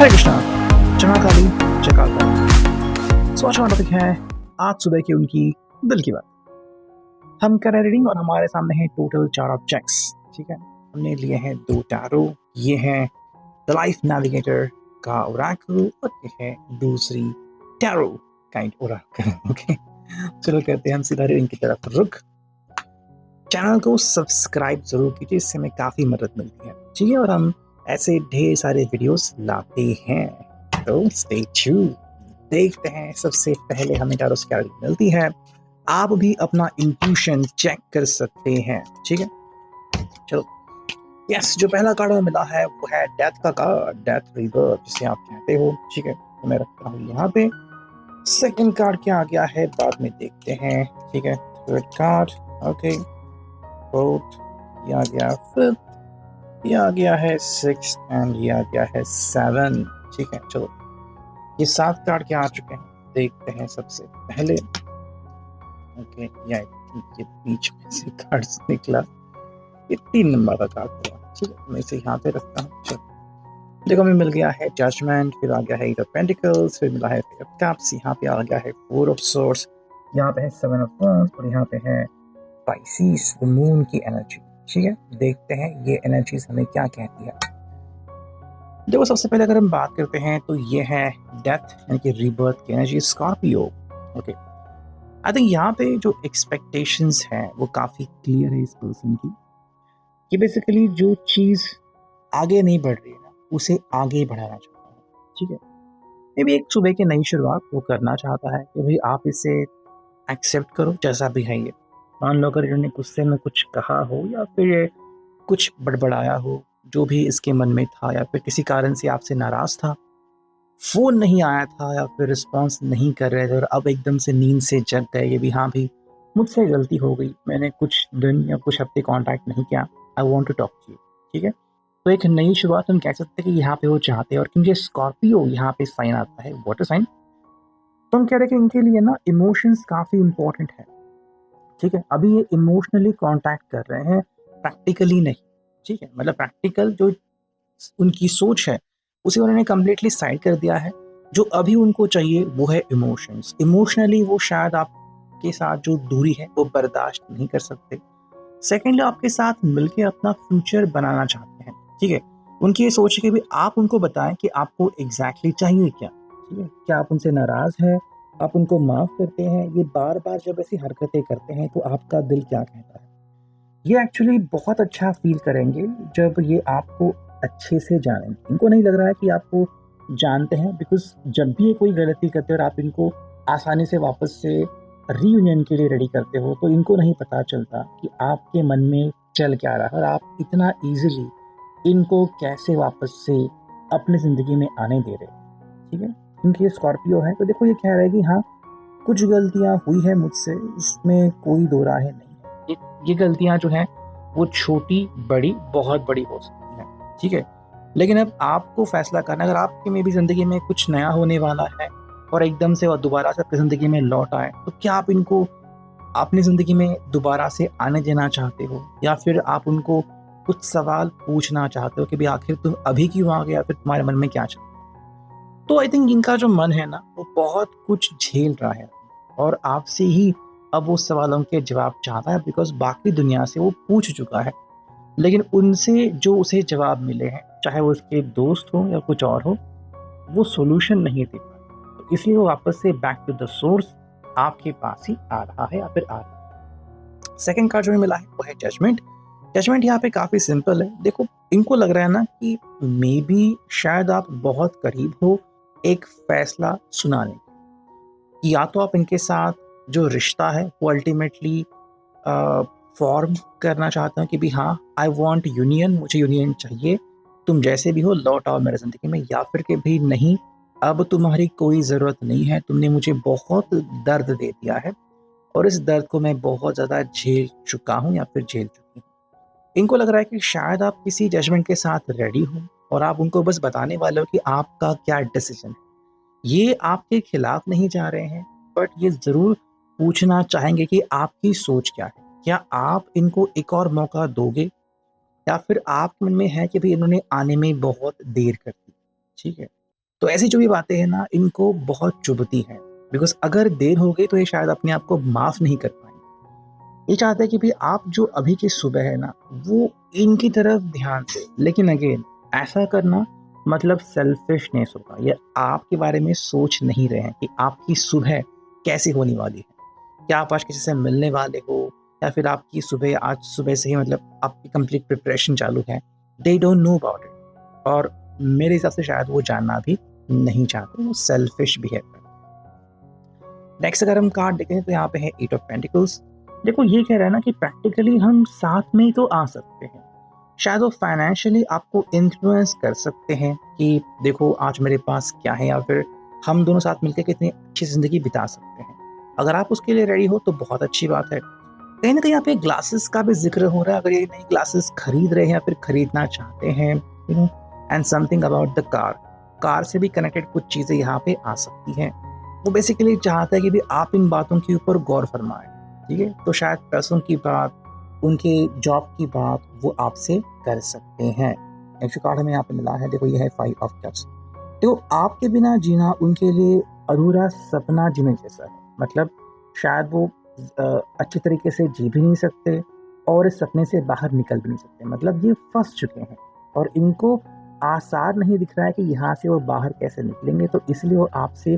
हरे Krishna. Mahakali Jakarta. सोचा topic है आज सुबह की उनकी दिल की बात। हम कर रहे रीडिंग और हमारे सामने है टोटल 4 ऑब्जेक्ट्स। ठीक है, हमने लिए हैं 2 टैरो। ये है द लाइफ नेविगेटर का ओरेकल और ये है दूसरी टैरो काइंड ओरेकल। ओके, चलो करते हैं हम सीधा रीडिंग की तरफ रुख। चैनल को सब्सक्राइब जरूर कीजिए, इससे हमें काफ़ी मदद मिलती है। ठीक है, और हम ऐसे ढेर सारे वीडियोस लाते हैं, तो स्टे ट्यून्ड। देखते हैं सबसे पहले हमें टैरो से क्या मिलती है। आप भी अपना इंट्यूशन चेक कर सकते हैं। ठीक है, चलो। यस, जो पहला कार्ड हमें मिला है वो है डेथ का कार्ड, डेथ रिबर्थ जिसे आप कहते हो। ठीक है, तो मैं रखता हूँ यहाँ पे। सेकंड कार्ड क्या आ गया है बाद में देखते हैं। ठीक है, थर्ड कार्ड, ओके, फोर्थ, ये आ गया फिफ्थ, ये आ गया है 6 एंड ये आ गया है 7। ठीक है, चलो ये 7 कार्ड क्या आ चुके हैं देखते हैं सबसे पहले। ओके, ये बीच में से कार्ड निकला, ये 3 नंबर का कार्ड हुआ। ठीक है, मैं इसे यहाँ पे रखता हूँ। चलो देखो, हमें मिल गया है जजमेंट, फिर आ गया है एट ऑफ पेंटिकल्स, फिर मिला है 3 ऑफ कप्स, यहाँ पे आ गया है 4 ऑफ सोर्ड्स, यहाँ पे है 7 ऑफ wands और यहाँ पे है पाइसेस, द मून की एनर्जी। ठीक है, देखते हैं ये एनर्जीज हमें क्या कहती है। देखो, सबसे पहले अगर हम बात करते हैं तो ये है डेथ यानी कि रीबर्थ की energy, Scorpio. Okay, I think यहाँ पे जो एक्सपेक्टेशंस हैं वो काफ़ी क्लियर है इस पर्सन की, कि बेसिकली जो चीज़ आगे नहीं बढ़ रही है ना, उसे आगे बढ़ाना चाहता है। ठीक है, मे भी एक सुबह की नई शुरुआत वो करना चाहता है कि भाई आप इसे एक्सेप्ट करो जैसा भी है। ये मान लो अगर इन्होंने गुस्से में कुछ कहा हो या फिर ये कुछ बड़बड़ाया हो, जो भी इसके मन में था, या फिर किसी कारण से आपसे नाराज़ था, फ़ोन नहीं आया था या फिर रिस्पॉन्स नहीं कर रहे थे और अब एकदम से नींद से जग गए कि भी हाँ भाई मुझसे गलती हो गई, मैंने कुछ दिन या कुछ हफ्ते कांटेक्ट नहीं किया, I want to talk to you. ठीक है, तो एक नई शुरुआत हम कह सकते हैं कि यहाँ पे वो चाहते हैं। और क्योंकि स्कॉर्पियो यहाँ पे साइन आता है, वाटर साइन, तो हम कह रहे हैं कि इनके लिए ना इमोशंस काफ़ी इंपॉर्टेंट है। ठीक है, अभी ये इमोशनली कांटेक्ट कर रहे हैं, प्रैक्टिकली नहीं। ठीक है, मतलब प्रैक्टिकल जो उनकी सोच है उसे उन्होंने कम्प्लीटली साइड कर दिया है। जो अभी उनको चाहिए वो है इमोशंस। इमोशनली वो शायद आपके साथ जो दूरी है वो बर्दाश्त नहीं कर सकते। सेकेंडली, आपके साथ मिलके अपना फ्यूचर बनाना चाहते हैं। ठीक है, उनकी ये सोच है कि भी आप उनको बताएं कि आपको एग्जैक्टली चाहिए क्या। ठीक है, क्या आप उनसे नाराज हैं, आप उनको माफ करते हैं, ये बार बार जब ऐसी हरकतें करते हैं तो आपका दिल क्या कहता है। ये एक्चुअली बहुत अच्छा फील करेंगे जब ये आपको अच्छे से जानेंगे। इनको नहीं लग रहा है कि आपको जानते हैं, बिकॉज जब भी ये कोई गलती करते हैं और आप इनको आसानी से वापस से रीयूनियन के लिए रेडी करते हो, तो इनको नहीं पता चलता कि आपके मन में चल क्या रहा है और आप इतना इजीली इनको कैसे वापस से अपनी ज़िंदगी में आने दे रहे हैं। ठीक है, क्योंकि ये स्कॉर्पियो है तो देखो ये कह रहा है कि हाँ, कुछ गलतियाँ हुई है मुझसे, उसमें कोई दो राहें नहीं है। ये गलतियाँ जो हैं वो छोटी बड़ी बहुत बड़ी हो सकती हैं। ठीक है, लेकिन अब आपको फैसला करना है। अगर आपके में भी ज़िंदगी में कुछ नया होने वाला है और एकदम से वो दोबारा से आपकी ज़िंदगी में लौट आए, तो क्या आप इनको अपनी ज़िंदगी में दोबारा से आने देना चाहते हो, या फिर आप उनको कुछ सवाल पूछना चाहते हो कि भाई आखिर तुम अभी क्यों आ गए, या फिर तुम्हारे मन में क्या चल रहा है। तो आई थिंक इनका जो मन है ना वो बहुत कुछ झेल रहा है और आपसे ही अब वो सवालों के जवाब चाहता है, बिकॉज बाकी दुनिया से वो पूछ चुका है, लेकिन उनसे जो उसे जवाब मिले हैं, चाहे वो उसके दोस्त हो या कुछ और हो, वो सॉल्यूशन नहीं दे पाए। तो इसलिए वो वापस से बैक टू द सोर्स आपके पास ही आ रहा है या फिर आ रहा है। सेकंड कार्ड जो हमें मिला है वो है जजमेंट। जजमेंट यहाँ पे काफ़ी सिंपल है। देखो, इनको लग रहा है ना कि मे बी शायद आप बहुत करीब हो एक फैसला सुनाने के। या तो आप इनके साथ जो रिश्ता है वो अल्टीमेटली फॉर्म करना चाहते हैं कि भी हाँ, आई वांट यूनियन, मुझे यूनियन चाहिए, तुम जैसे भी हो लौट आओ मेरे ज़िंदगी में, या फिर कि भी नहीं, अब तुम्हारी कोई ज़रूरत नहीं है, तुमने मुझे बहुत दर्द दे दिया है और इस दर्द को मैं बहुत ज़्यादा झेल चुका हूँ या फिर झेल चुकी हूँ। इनको लग रहा है कि शायद आप किसी जजमेंट के साथ रेडी हो और आप उनको बस बताने वाले हो कि आपका क्या डिसीजन है। ये आपके खिलाफ नहीं जा रहे हैं, बट ये ज़रूर पूछना चाहेंगे कि आपकी सोच क्या है। क्या आप इनको एक और मौका दोगे, या फिर आपके मन में है कि भाई इन्होंने आने में बहुत देर कर दी। ठीक है, तो ऐसी जो भी बातें हैं ना, इनको बहुत चुभती हैं, बिकॉज़ अगर देर हो गई तो ये शायद अपने आप को माफ़ नहीं कर पाएँगे। ये चाहते हैं कि भई आप जो अभी की सुबह है ना, वो इनकी तरफ ध्यान दें। लेकिन अगेन ऐसा करना मतलब सेल्फिशनेस होगा। ये आपके बारे में सोच नहीं रहे हैं कि आपकी सुबह कैसी होने वाली है। क्या आप आज किसी से मिलने वाले हो, या फिर आपकी सुबह आज सुबह से ही मतलब आपकी कंप्लीट प्रिपरेशन चालू है। They don't know about it, और मेरे हिसाब से शायद वो जानना भी नहीं चाहते, वो सेल्फिश बिहेव करते हैं। नेक्स्ट अगर हम कार्ड देखें तो यहाँ पे है एट ऑफ पेंटिकल्स। देखो ये कह रहा है ना कि प्रैक्टिकली हम साथ में ही तो आ सकते हैं। शायद वो फाइनेंशियली आपको इन्फ्लुएंस कर सकते हैं कि देखो आज मेरे पास क्या है, या फिर हम दोनों साथ मिलकर कितनी अच्छी ज़िंदगी बिता सकते हैं। अगर आप उसके लिए रेडी हो तो बहुत अच्छी बात है। कहीं न कहीं यहाँ पे ग्लासेस का भी ज़िक्र हो रहा है, अगर ये नई ग्लासेस खरीद रहे हैं या फिर खरीदना चाहते हैं, you know, and something about the car. Car से भी कनेक्टेड कुछ चीज़ें यहाँ पे आ सकती हैं। वो बेसिकली चाहता है कि भी आप इन बातों के ऊपर गौर फरमाएँ, ठीक है? तो शायद पैसों की बात, उनके जॉब की बात वो आपसे कर सकते हैं। नेक्स्ट कार्ड हमें यहाँ पे मिला है, देखो ये है 5 ऑफ कप्स। देखो आपके बिना जीना उनके लिए अधूरा सपना जीने जैसा है। मतलब शायद वो अच्छी तरीके से जी भी नहीं सकते और इस सपने से बाहर निकल भी नहीं सकते। मतलब ये फँस चुके हैं और इनको आसार नहीं दिख रहा है कि यहाँ से वो बाहर कैसे निकलेंगे। तो इसलिए वो आपसे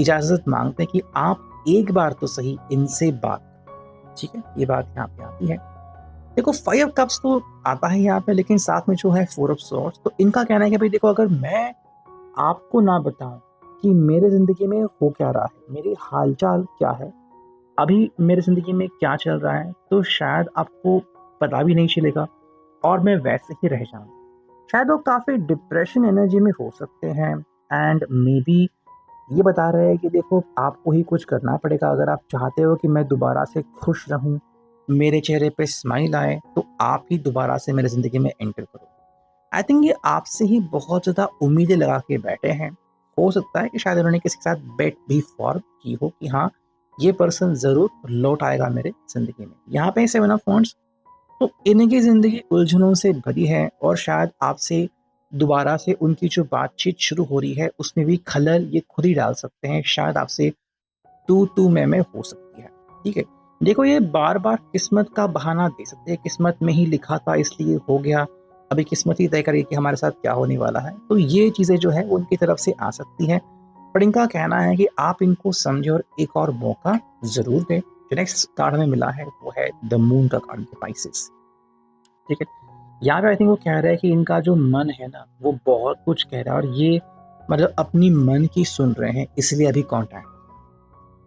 इजाज़त माँगते हैं कि आप एक बार तो सही इनसे बात करें, ठीक है? ये बात यहाँ पे आती है। देखो 5 ऑफ कप्स तो आता है यहाँ पे, लेकिन साथ में जो है 4 ऑफ स्वॉर्ड्स, तो इनका कहना है कि भाई देखो अगर मैं आपको ना बताऊँ कि मेरे ज़िंदगी में हो क्या रहा है, मेरी हाल-चाल क्या है, अभी मेरी ज़िंदगी में क्या चल रहा है, तो शायद आपको पता भी नहीं चलेगा और मैं वैसे ही रह जाऊँगा। शायद वो काफ़ी डिप्रेशन एनर्जी में हो सकते हैं, एंड मेबी ये बता रहे हैं कि देखो आपको ही कुछ करना पड़ेगा अगर आप चाहते हो कि मैं दोबारा से खुश रहूँ, मेरे चेहरे पे स्माइल आए, तो आप ही दोबारा से मेरी ज़िंदगी में एंटर करो। आई थिंक ये आपसे ही बहुत ज़्यादा उम्मीदें लगा के बैठे हैं। हो सकता है कि शायद उन्होंने किसी के साथ बेट भी फॉर्म की हो कि हाँ, ये पर्सन ज़रूर लौट आएगा मेरे ज़िंदगी में। यहाँ पे 7 ऑफ वांड्स, तो इनकी ज़िंदगी उलझनों से भरी है और शायद आपसे दोबारा से उनकी जो बातचीत शुरू हो रही है, उसमें भी खलल ये खुद ही डाल सकते हैं। शायद आपसे तू-तू मैं हो सकती है, ठीक है? देखो ये बार-बार किस्मत का बहाना दे सकते हैं, किस्मत में ही लिखा था इसलिए हो गया, अभी किस्मत ही तय करेगी कि हमारे साथ क्या होने वाला है। तो ये चीज़ें जो है वो इनकी तरफ से आ सकती हैं, पर इनका कहना है कि आप इनको समझें और एक और मौका ज़रूर दें। जो नेक्स्ट कार्ड हमें मिला है वो है द मून का कार्ड, स्पाइसेस, ठीक है? यहाँ पे आई थिंक वो कह रहा है कि इनका जो मन है ना, वो बहुत कुछ कह रहा है और ये मतलब अपनी मन की सुन रहे हैं, इसलिए अभी कॉन्टैक्ट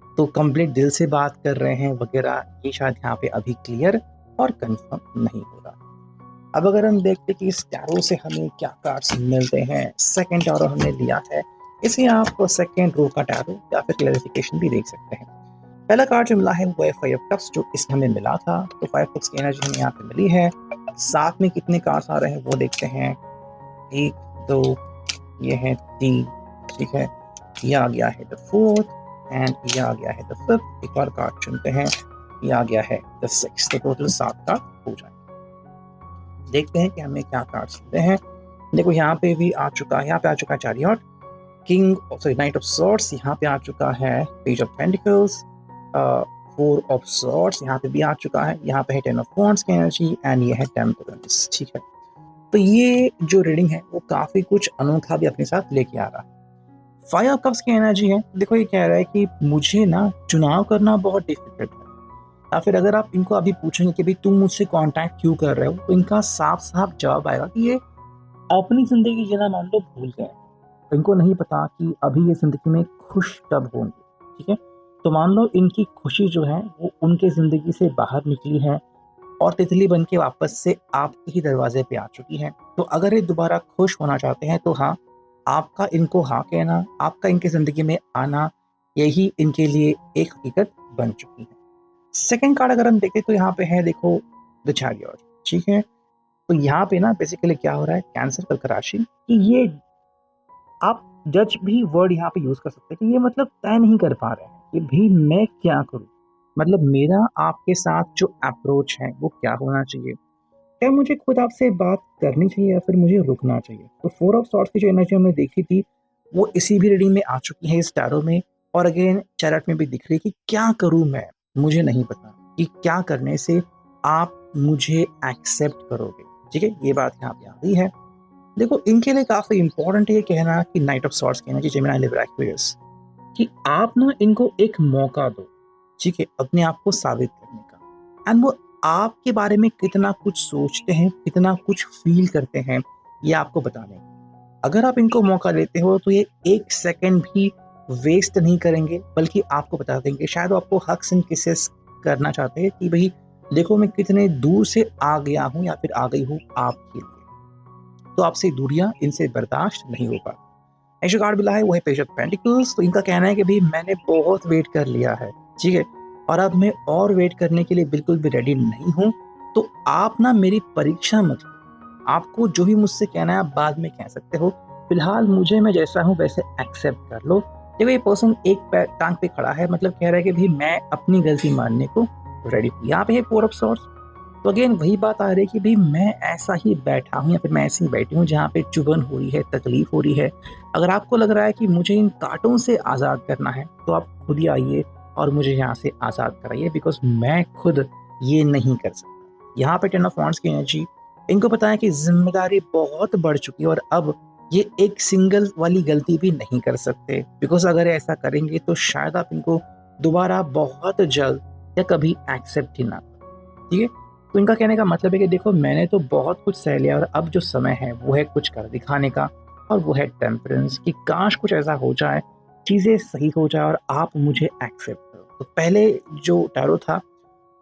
तो कंप्लीट दिल से बात कर रहे हैं वगैरह, ये शायद यहाँ पे अभी क्लियर और कंफर्म नहीं हो रहा। अब अगर हम देखते कि इस टैरो से हमें क्या कार्ड्स मिलते हैं, सेकंड टैरो हमने लिया है, इसे आप सेकंड रो का टैरो या फिर क्लैरिफिकेशन भी देख सकते हैं। पहला कार्ड जो मिला है वो है 5 ऑफ कप्स, जो इसमें हमें मिला था, तो 5 कप्स की एनर्जी हमें यहाँ पे मिली है। साथ में कितने कार्ड्स आ रहे हैं वो देखते हैं, 1 2, ये है 3, ठीक है? ये आ गया है द 4th एंड ये आ गया है द 5th। एक और कार्ड चुनते हैं, ये आ गया है द 6th। तो टोटल 7 कार्ड हो जाएंगे। देखते हैं कि हमें क्या कार्ड्स मिलते हैं। देखो यहाँ पे भी आ चुका है, यहाँ पे आ चुका है chariot, king sorry night of swords, यहाँ पे आ चुका है page of pentacles, 4 of swords यहाँ पे भी आ चुका है, यहाँ पे है 10 ऑफ वांड्स की एनर्जी एंड ये है टेम्परेंस, ठीक है? तो ये जो रीडिंग है वो काफ़ी कुछ अनोखा भी अपने साथ लेके आ रहा है। 5 ऑफ कप्स की एनर्जी है, देखो ये कह रहा है कि मुझे ना चुनाव करना बहुत डिफिकल्ट है, या फिर अगर आप इनको अभी पूछेंगे कि भाई तुम मुझसे कांटेक्ट क्यों कर रहे हो, तो इनका साफ-साफ जवाब आएगा कि ये अपनी ज़िंदगी जीना मान लो भूल गए हैं। इनको नहीं पता कि अभी ये ज़िंदगी में खुश कब होंगे, ठीक है? तो मान लो इनकी खुशी जो है वो उनके ज़िंदगी से बाहर निकली है और तितली बन के वापस से आपके ही दरवाजे पे आ चुकी हैं। तो अगर ये दोबारा खुश होना चाहते हैं तो हाँ, आपका इनको हाँ कहना, आपका इनकी ज़िंदगी में आना, यही इनके लिए एक हकीकत बन चुकी है। सेकंड कार्ड अगर हम देखें तो यहाँ पे है देखो द चैरियट, ठीक है? तो यहाँ पे ना बेसिकली क्या हो रहा है, कैंसर कर्क राशि, कि ये आप जज भी वर्ड यहाँ पे यूज़ कर सकते हैं कि ये मतलब तय नहीं कर पा रहे हैं कि भी मैं क्या करूँ? मतलब मेरा आपके साथ जो अप्रोच है वो क्या होना चाहिए? क्या मुझे खुद आपसे बात करनी चाहिए या फिर मुझे रुकना चाहिए? तो 4 ऑफ सॉर्ड्स की जो एनर्जी हमने देखी थी, वो इसी भी रीडिंग में आ चुकी है इस टैरो में, और अगेन चैरेट में भी दिख रही है कि क्या करूँ मैं, मुझे नहीं पता कि क्या करने से आप मुझे एक्सेप्ट करोगे। ठीक है, ये बात यहाँ पे आ रही है। देखो, इनके लिए काफ़ी इंपॉर्टेंट है ये कहना कि नाइट ऑफ सॉर्ड्स की एनर्जी, जेमिनी, लिब्रा, एक्वेरियस, कि आप ना इनको एक मौका दो, ठीक है, अपने आप को साबित करने का। एंड वो आपके बारे में कितना कुछ सोचते हैं, कितना कुछ फील करते हैं, ये आपको बता देंगे। अगर आप इनको मौका देते हो तो ये एक सेकंड भी वेस्ट नहीं करेंगे, बल्कि आपको बता देंगे। शायद वो आपको हग्स एंड किसेस करना चाहते हैं कि भाई देखो मैं कितने दूर से आ गया हूँ या फिर आ गई हूँ आपके लिए, तो आपसे दूरियां इनसे बर्दाश्त नहीं हो पाती। नेक्स्ट कार्ड मिला है वो है पेज ऑफ पेंटिकल्स। तो इनका कहना है कि भाई मैंने बहुत वेट कर लिया है, ठीक है, और अब मैं और वेट करने के लिए बिल्कुल भी रेडी नहीं हूँ। तो आप ना मेरी परीक्षा मत लो, आपको जो भी मुझसे कहना है आप बाद में कह सकते हो, फिलहाल मुझे मैं जैसा हूँ वैसे एक्सेप्ट कर लो। देखो, ये पर्सन एक पैर टांग पे खड़ा है, मतलब कह रहा है कि भाई मैं अपनी गलती मानने को रेडी हूँ। यहाँ पे है फोर ऑफ सॉर्ड्स। तो अगेन वही बात आ रही है कि भाई मैं ऐसा ही बैठा हूँ या फिर मैं ऐसी ही बैठी हूँ जहाँ पे चुभन हो रही है, तकलीफ हो रही है। अगर आपको लग रहा है कि मुझे इन कांटों से आज़ाद करना है तो आप खुद ही आइए और मुझे यहाँ से आज़ाद कराइए, बिकॉज मैं खुद ये नहीं कर सकता। यहाँ पे 10 ऑफ वांड्स की एनर्जी, इनको पता है कि जिम्मेदारी बहुत बढ़ चुकी है और अब ये एक सिंगल वाली गलती भी नहीं कर सकते, बिकॉज अगर ऐसा करेंगे तो शायद आप इनको दोबारा बहुत जल्द या कभी एक्सेप्ट ही ना करें। ठीक है, तो इनका कहने का मतलब है कि देखो मैंने तो बहुत कुछ सह लिया और अब जो समय है वो है कुछ कर दिखाने का, और वो है टेम्परेंस, कि काश कुछ ऐसा हो जाए, चीज़ें सही हो जाए और आप मुझे एक्सेप्ट करो। तो पहले जो टैरो था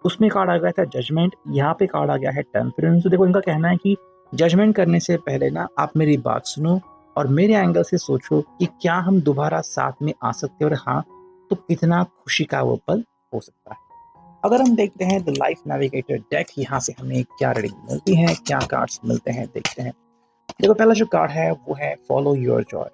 उसमें कार्ड आ गया था जजमेंट, यहाँ पे कार्ड आ गया है टेम्परेंस। तो देखो, इनका कहना है कि जजमेंट करने से पहले ना आप मेरी बात सुनो और मेरे एंगल से सोचो कि क्या हम दोबारा साथ में आ सकते हैं, और हाँ तो कितना खुशी का वो पल हो सकता है। अगर हम देखते हैं द लाइफ नेविगेटर डेक, यहाँ से हमें क्या रीडिंग मिलती है, क्या कार्ड्स मिलते हैं, देखते हैं। देखो, पहला जो कार्ड है वो है फॉलो योर जॉय।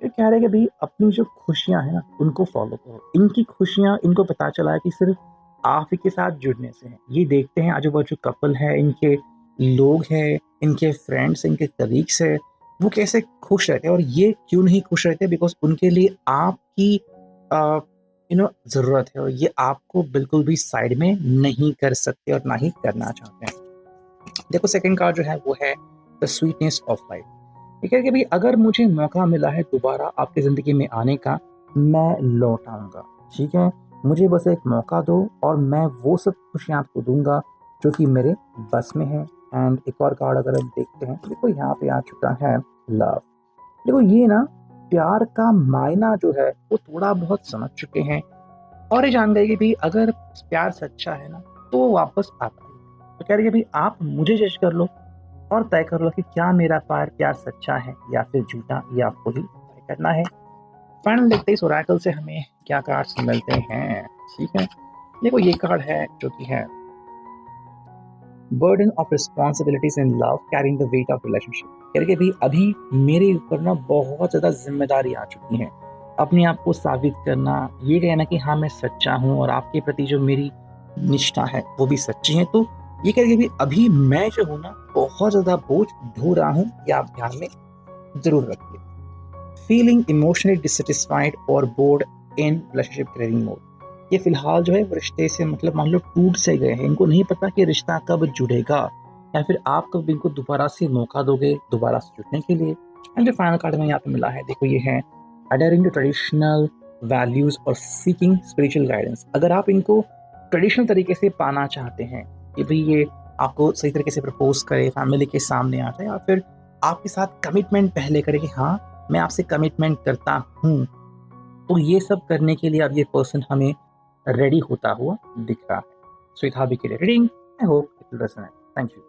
ये कह रहे हैं कि भाई अपनी जो खुशियां हैं ना उनको फॉलो करो। इनकी खुशियां इनको पता चला है कि सिर्फ आप ही के साथ जुड़ने से है। ये देखते हैं आजू बाजू कपल है, इनके लोग हैं, इनके फ्रेंड्स, इनके कलीग्स है, वो कैसे खुश रहते हैं, और ये क्यों नहीं खुश रहते, बिकॉज उनके लिए आपकी ज़रूरत है, और ये आपको बिल्कुल भी साइड में नहीं कर सकते और ना ही करना चाहते हैं। देखो, सेकंड कार्ड जो है वो है द स्वीटनेस ऑफ लाइफ। ये कह कि भाई अगर मुझे मौका मिला है दोबारा आपकी ज़िंदगी में आने का, मैं लौट आऊँगा। ठीक है, मुझे बस एक मौका दो और मैं वो सब खुशियाँ आपको दूंगा जो कि मेरे बस में है। एंड एक और कार्ड अगर हम देखते हैं, देखो यहाँ पे आ चुका है लव। देखो, ये ना प्यार का मायना जो है वो थोड़ा बहुत समझ चुके हैं, और ये जान गए कि भाई अगर प्यार सच्चा है ना तो वो वापस आता है। तो कह रही है भाई आप मुझे जज कर लो और तय कर लो कि क्या मेरा प्यार सच्चा है या फिर झूठा, ये आपको ही तय करना है। फाइनल देखते ही इस ओरेकल से हमें क्या कार्ड्स मिलते हैं। ठीक है, देखो ये कार्ड है जो कि है burden of responsibilities in love, carrying the weight of relationship. कह रहे भाई अभी मेरे ऊपर ना बहुत ज़्यादा जिम्मेदारी आ चुकी है, अपने आप को साबित करना, ये कहना कि हाँ मैं सच्चा हूँ और आपके प्रति जो मेरी निष्ठा है वो भी सच्ची है। तो ये कह रहे अभी मैं जो हूँ ना बहुत ज़्यादा बोझ ढो रहा हूँ, ये आप ध्यान में जरूर रखिए। फीलिंग इमोशनली डिससेटिस्फाइड और board in relationship craving mode. ये फिलहाल जो है रिश्ते से मतलब मान लो टूट से गए हैं, इनको नहीं पता कि रिश्ता कब जुड़ेगा या फिर आप कब इनको दोबारा से मौका दोगे दोबारा से जुड़ने के लिए। एंड जो फाइनल कार्ड में यहाँ पे मिला है, देखो ये है अडरिंग टू ट्रेडिशनल वैल्यूज और सीकिंग स्पिरिचुअल गाइडेंस। अगर आप इनको ट्रेडिशनल तरीके से पाना चाहते हैं कि भाई ये आपको सही तरीके से प्रपोज करे, फैमिली के सामने आ जाए, या फिर आपके साथ कमिटमेंट पहले करे कि हाँ मैं आपसे कमिटमेंट करता हूँ, तो ये सब करने के लिए अब ये पर्सन हमें रेडी होता हुआ दिख रहा है। So it have been reading, I hope it will resonate. Thank you.